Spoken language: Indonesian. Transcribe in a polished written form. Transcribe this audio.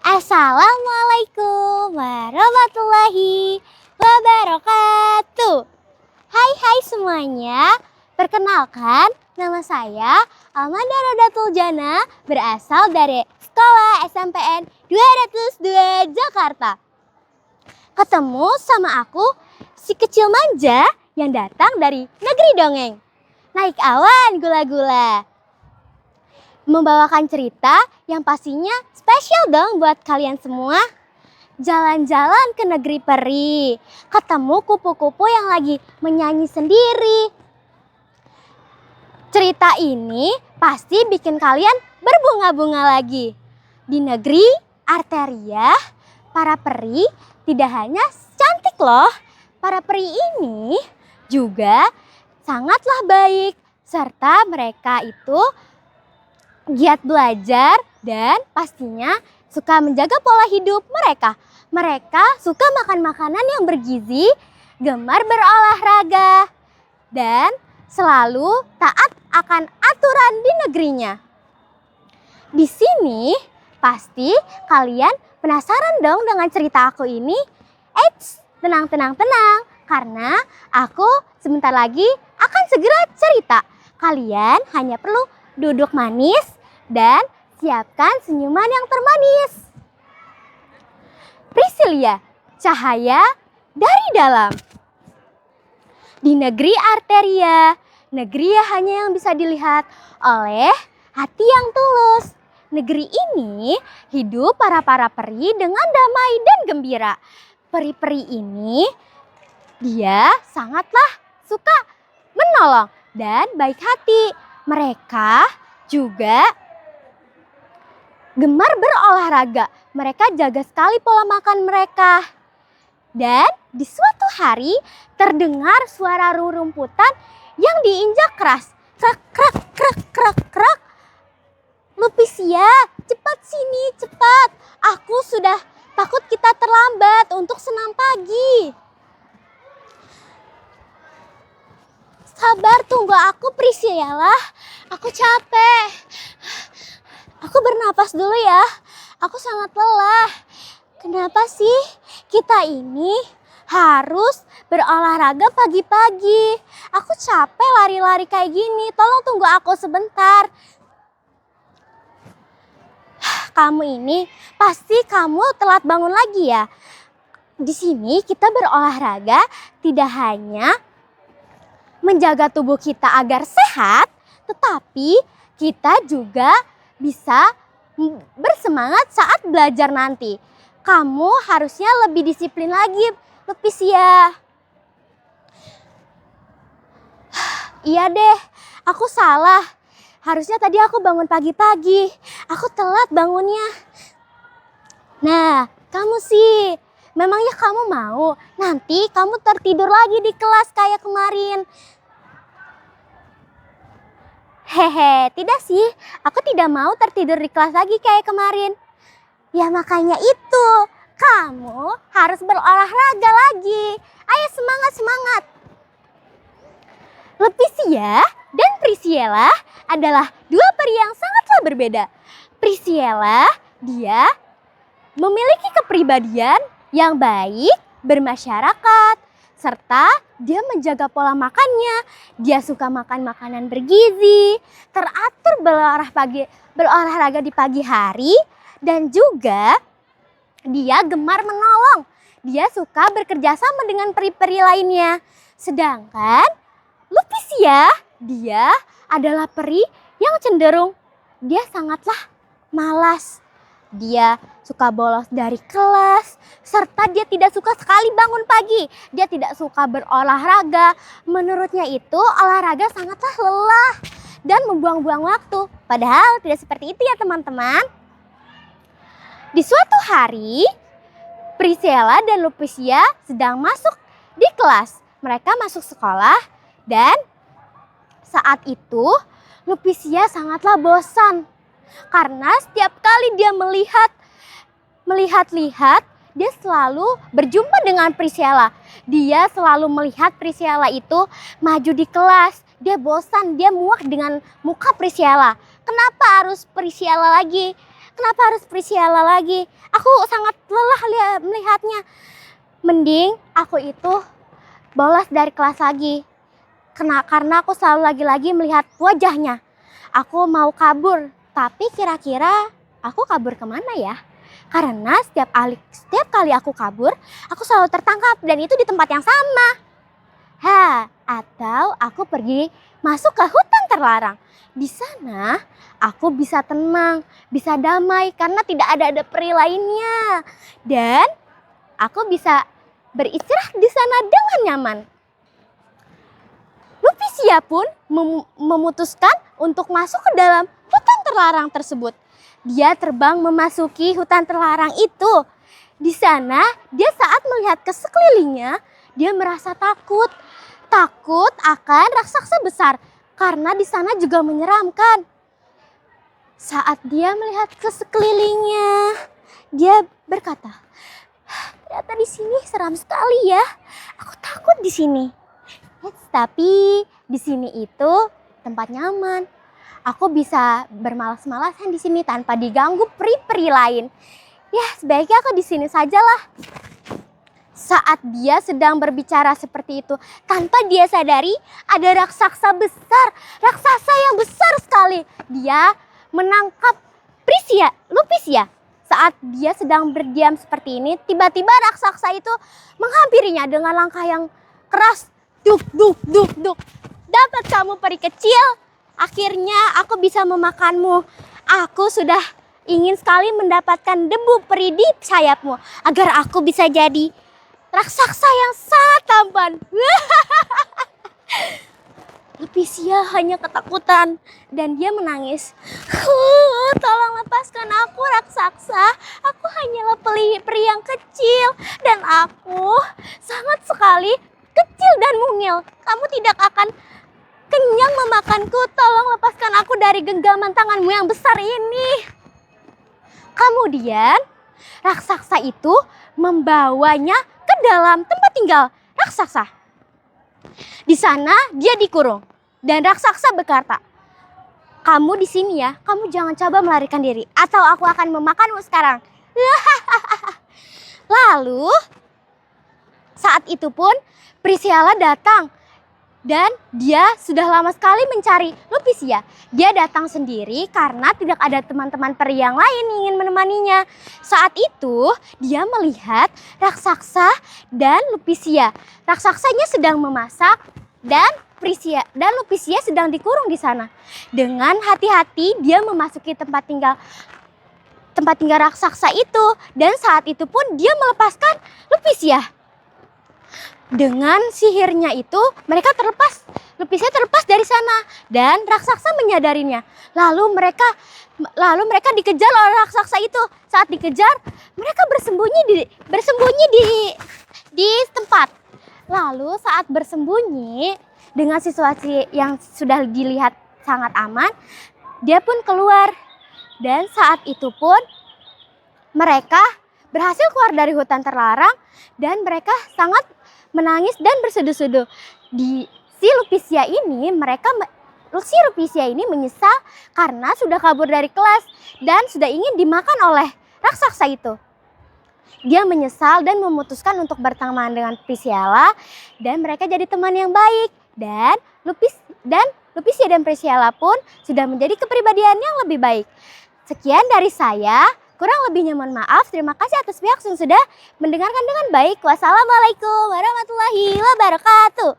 Assalamualaikum warahmatullahi wabarakatuh. Hai semuanya. Perkenalkan, nama saya Almanda Rodatul Jana, berasal dari Sekolah SMPN 202 Jakarta. Ketemu sama aku, si kecil manja yang datang dari negeri dongeng. Naik awan gula-gula. Membawakan cerita yang pastinya spesial dong buat kalian semua. Jalan-jalan ke negeri peri, ketemu kupu-kupu yang lagi menyanyi sendiri. Cerita ini pasti bikin kalian berbunga-bunga lagi. Di negeri Arteria, para peri tidak hanya cantik loh. Para peri ini juga sangatlah baik, serta mereka itu giat belajar dan pastinya suka menjaga pola hidup mereka. Mereka suka makan makanan yang bergizi, gemar berolahraga, dan selalu taat akan aturan di negerinya. Di sini pasti kalian penasaran dong dengan cerita aku ini. Eits, tenang, karena aku sebentar lagi akan segera cerita. Kalian hanya perlu duduk manis dan siapkan senyuman yang termanis. Priscilia, cahaya dari dalam. Di negeri Arteria, negeri hanya yang bisa dilihat oleh hati yang tulus. Negeri ini hidup para peri dengan damai dan gembira. Peri-peri ini dia sangatlah suka menolong dan baik hati. Mereka juga gemar berolahraga. Mereka jaga sekali pola makan mereka. Dan di suatu hari terdengar suara rerumputan yang diinjak keras. Krak, krak, krak, krak, krak. Lupisia, cepat sini, cepat. Aku sudah takut kita terlambat untuk senam pagi. Sabar, tunggu aku Priscilla. Aku capek. Aku bernapas dulu ya. Aku sangat lelah. Kenapa sih kita ini harus berolahraga pagi-pagi? Aku capek lari-lari kayak gini. Tolong tunggu aku sebentar. Kamu ini pasti kamu telat bangun lagi ya. Di sini kita berolahraga tidak hanya menjaga tubuh kita agar sehat, tetapi kita juga bisa bersemangat saat belajar nanti. Kamu harusnya lebih disiplin lagi, Lupisia. Iya deh, aku salah. Harusnya tadi aku bangun pagi-pagi. Aku telat bangunnya. Nah, kamu sih, memangnya kamu mau nanti kamu tertidur lagi di kelas kayak kemarin? Hehe, tidak sih. Aku tidak mau tertidur di kelas lagi kayak kemarin. Ya makanya itu, kamu harus berolahraga lagi. Ayo semangat. Lupisia dan Priscilla adalah dua peri yang sangatlah berbeda. Priscilla, dia memiliki kepribadian yang baik, bermasyarakat, serta dia menjaga pola makannya. Dia suka makan makanan bergizi, teratur berolahraga di pagi hari, dan juga dia gemar menolong. Dia suka bekerja sama dengan peri-peri lainnya. Sedangkan Lupisia, dia adalah peri yang cenderung dia sangatlah malas. Dia suka bolos dari kelas, serta dia tidak suka sekali bangun pagi. Dia tidak suka berolahraga. Menurutnya itu olahraga sangatlah lelah dan membuang-buang waktu. Padahal tidak seperti itu ya teman-teman. Di suatu hari, Priscilla dan Lupisia sedang masuk di kelas. Mereka masuk sekolah dan saat itu Lupisia sangatlah bosan. Karena setiap kali dia melihat-lihat, dia selalu berjumpa dengan Priscilla. Dia selalu melihat Priscilla itu maju di kelas. Dia bosan, dia muak dengan muka Priscilla. Kenapa harus Priscilla lagi? kenapa harus Priscilla lagi? Aku sangat lelah melihatnya. Mending aku itu bolos dari kelas lagi. Karena aku selalu lagi-lagi melihat wajahnya. Aku mau kabur, tapi kira-kira aku kabur kemana ya? Karena setiap kali aku kabur, aku selalu tertangkap dan itu di tempat yang sama. Atau aku pergi masuk ke hutan terlarang. Di sana aku bisa tenang, bisa damai karena tidak ada peri lainnya. Dan aku bisa beristirahat di sana dengan nyaman. Lupisia pun memutuskan untuk masuk ke dalam hutan terlarang tersebut. Dia terbang memasuki hutan terlarang itu. Di sana dia saat melihat ke sekelilingnya, dia merasa takut. Takut akan raksasa besar karena di sana juga menyeramkan. Saat dia melihat ke sekelilingnya, dia berkata, ternyata di sini seram sekali ya. Aku takut di sini. Tapi di sini itu tempat nyaman. Aku bisa bermalas-malasan di sini tanpa diganggu peri-peri lain. Ya, sebaiknya aku di sini sajalah. Saat dia sedang berbicara seperti itu, tanpa dia sadari ada raksasa besar, raksasa yang besar sekali. Dia menangkap Lupisia. Saat dia sedang berdiam seperti ini, tiba-tiba raksasa itu menghampirinya dengan langkah yang keras. Duk, duk, duk, duk. Dapat kamu peri kecil, akhirnya aku bisa memakanmu. Aku sudah ingin sekali mendapatkan debu peri di sayapmu agar aku bisa jadi raksasa yang sangat tampan. Lupisia hanya ketakutan dan dia menangis. Tolong lepaskan aku raksasa. Aku hanyalah peri yang kecil dan aku sangat sekali kecil dan mungil. Kamu tidak akan kenyang memakanku. Tolong lepaskan aku dari genggaman tanganmu yang besar ini. Kemudian raksasa itu membawanya ke dalam tempat tinggal raksasa. Di sana dia dikurung dan raksasa berkata, kamu di sini ya, kamu jangan coba melarikan diri atau aku akan memakanmu sekarang. Lalu saat itu pun Priscilla datang dan dia sudah lama sekali mencari Lupisia. Dia datang sendiri karena tidak ada teman-teman peri yang lain yang ingin menemaninya. Saat itu dia melihat raksasa dan Lupisia. Raksasanya sedang memasak dan Lupisia sedang dikurung di sana. Dengan hati-hati dia memasuki tempat tinggal raksasa itu dan saat itu pun dia melepaskan Lupisia. Dengan sihirnya itu Lupisia terlepas dari sana dan raksasa menyadarinya. Lalu mereka dikejar oleh raksasa itu. Saat dikejar, mereka bersembunyi di tempat. Lalu saat bersembunyi dengan situasi yang sudah dilihat sangat aman, dia pun keluar. Dan saat itu pun mereka berhasil keluar dari hutan terlarang dan mereka sangat menangis dan berseduh-seduh. Si Lupisia ini menyesal karena sudah kabur dari kelas dan sudah ingin dimakan oleh raksasa itu. Dia menyesal dan memutuskan untuk berteman dengan Priscilla dan mereka jadi teman yang baik. Dan Lupisia dan Priscilla pun sudah menjadi kepribadian yang lebih baik. Sekian dari saya. Kurang lebihnya mohon maaf. Terima kasih atas pihak yang sudah mendengarkan dengan baik. Wassalamualaikum warahmatullahi wabarakatuh.